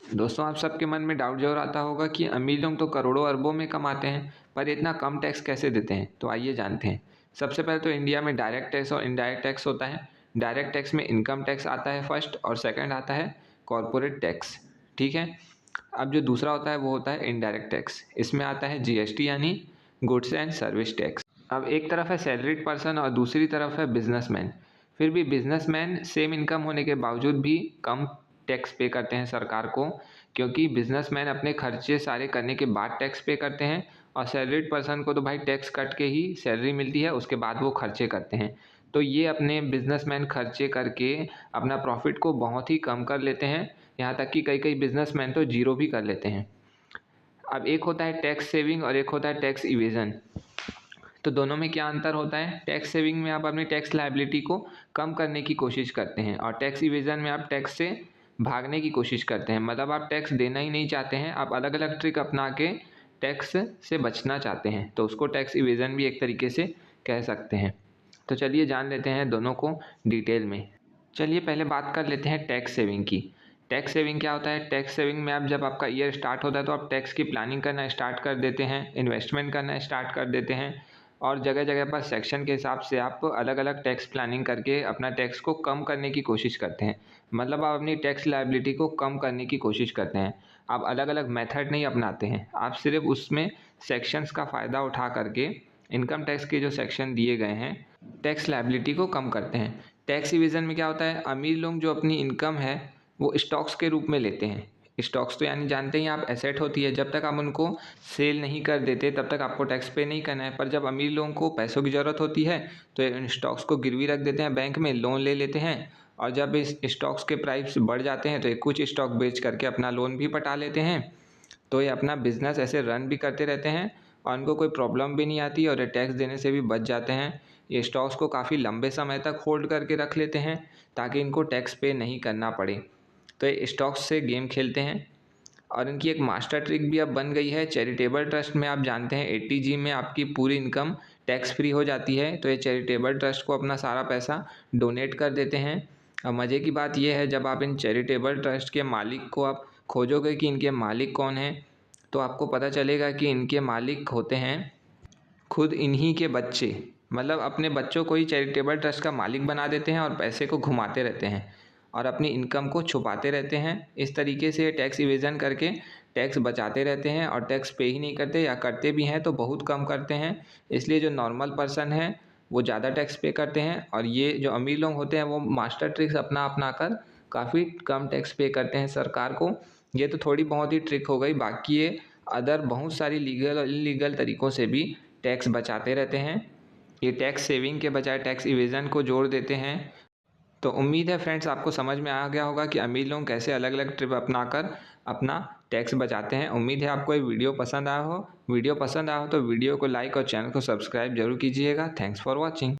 दोस्तों, आप सबके मन में डाउट जरूर आता होगा कि अमीर लोग तो करोड़ों अरबों में कमाते हैं, पर इतना कम टैक्स कैसे देते हैं। तो आइए जानते हैं। सबसे पहले तो इंडिया में डायरेक्ट टैक्स और इनडायरेक्ट टैक्स होता है। डायरेक्ट टैक्स में इनकम टैक्स आता है फर्स्ट, और सेकंड आता है कॉरपोरेट टैक्स। ठीक है। अब जो दूसरा होता है वो होता है इनडायरेक्ट टैक्स। इसमें आता है जीएसटी यानी गुड्स एंड सर्विस टैक्स। अब एक तरफ है सैलरीड पर्सन और दूसरी तरफ है बिजनेसमैन। फिर भी बिजनेसमैन सेम इनकम होने के बावजूद भी कम टैक्स पे करते हैं सरकार को, क्योंकि बिजनेसमैन अपने खर्चे सारे करने के बाद टैक्स पे करते हैं, और सैलरीड पर्सन को तो भाई टैक्स कट के ही सैलरी मिलती है, उसके बाद वो खर्चे करते हैं। तो ये अपने बिजनेसमैन खर्चे करके अपना प्रॉफिट को बहुत ही कम कर लेते हैं। यहाँ तक कि कई कई बिजनेसमैन तो जीरो भी कर लेते हैं। अब एक होता है टैक्स सेविंग और एक होता है टैक्स इवेजन। तो दोनों में क्या अंतर होता है? टैक्स सेविंग में आप अपनी टैक्स लायबिलिटी को कम करने की कोशिश करते हैं, और टैक्स इवेजन में आप टैक्स से भागने की कोशिश करते हैं। मतलब आप टैक्स देना ही नहीं चाहते हैं, आप अलग अलग ट्रिक अपना के टैक्स से बचना चाहते हैं। तो उसको टैक्स इवेजन भी एक तरीके से कह सकते हैं। तो चलिए जान लेते हैं दोनों को डिटेल में। चलिए पहले बात कर लेते हैं टैक्स सेविंग की। टैक्स सेविंग क्या होता है? टैक्स सेविंग में आप जब आपका ईयर स्टार्ट होता है तो आप टैक्स की प्लानिंग करना स्टार्ट कर देते हैं, इन्वेस्टमेंट करना स्टार्ट कर देते हैं, और जगह जगह पर सेक्शन के हिसाब से आप अलग अलग टैक्स प्लानिंग करके अपना टैक्स को कम करने की कोशिश करते हैं। मतलब आप अपनी टैक्स लायबिलिटी को कम करने की कोशिश करते हैं। आप अलग अलग मेथड नहीं अपनाते हैं, आप सिर्फ उसमें सेक्शंस का फ़ायदा उठा करके इनकम टैक्स के जो सेक्शन दिए गए हैं टैक्स लायबिलिटी को कम करते हैं। टैक्स इवेजन में क्या होता है? अमीर लोग जो अपनी इनकम है वो स्टॉक्स के रूप में लेते हैं। स्टॉक्स तो यानी जानते ही आप, एसेट होती है। जब तक आप उनको सेल नहीं कर देते तब तक आपको टैक्स पे नहीं करना है। पर जब अमीर लोगों को पैसों की ज़रूरत होती है तो इन स्टॉक्स को गिरवी रख देते हैं, बैंक में लोन ले लेते हैं, और जब इस स्टॉक्स के प्राइस बढ़ जाते हैं तो ये कुछ स्टॉक बेच करके अपना लोन भी पटा लेते हैं। तो ये अपना बिजनेस ऐसे रन भी करते रहते हैं और उनको कोई प्रॉब्लम भी नहीं आती, और ये टैक्स देने से भी बच जाते हैं। ये स्टॉक्स को काफ़ी लंबे समय तक होल्ड करके रख लेते हैं ताकि इनको टैक्स पे नहीं करना पड़े। तो ये स्टॉक्स से गेम खेलते हैं। और इनकी एक मास्टर ट्रिक भी अब बन गई है चैरिटेबल ट्रस्ट में। आप जानते हैं 80G में आपकी पूरी इनकम टैक्स फ्री हो जाती है। तो ये चैरिटेबल ट्रस्ट को अपना सारा पैसा डोनेट कर देते हैं। और मज़े की बात यह है, जब आप इन चैरिटेबल ट्रस्ट के मालिक को आप खोजोगे कि इनके मालिक कौन हैं, तो आपको पता चलेगा कि इनके मालिक होते हैं खुद इन्हीं के बच्चे। मतलब अपने बच्चों को ही चैरिटेबल ट्रस्ट का मालिक बना देते हैं और पैसे को घुमाते रहते हैं और अपनी इनकम को छुपाते रहते हैं। इस तरीके से टैक्स इवेजन करके टैक्स बचाते रहते हैं और टैक्स पे ही नहीं करते, या करते भी हैं तो बहुत कम करते हैं। इसलिए जो नॉर्मल पर्सन है वो ज़्यादा टैक्स पे करते हैं, और ये जो अमीर लोग होते हैं वो मास्टर ट्रिक्स अपना अपना कर काफ़ी कम टैक्स पे करते हैं सरकार को। ये तो थोड़ी बहुत ही ट्रिक हो गई, बाकी ये अदर बहुत सारी लीगल और इलीगल तरीक़ों से भी टैक्स बचाते रहते हैं। ये टैक्स सेविंग के बजाय टैक्स इवेजन को जोड़ देते हैं। तो उम्मीद है फ्रेंड्स आपको समझ में आ गया होगा कि अमीर लोग कैसे अलग अलग ट्रिप अपनाकर अपना टैक्स बचाते हैं। उम्मीद है आपको ये वीडियो पसंद आया हो। वीडियो पसंद आया हो तो वीडियो को लाइक और चैनल को सब्सक्राइब जरूर कीजिएगा। Thanks for watching.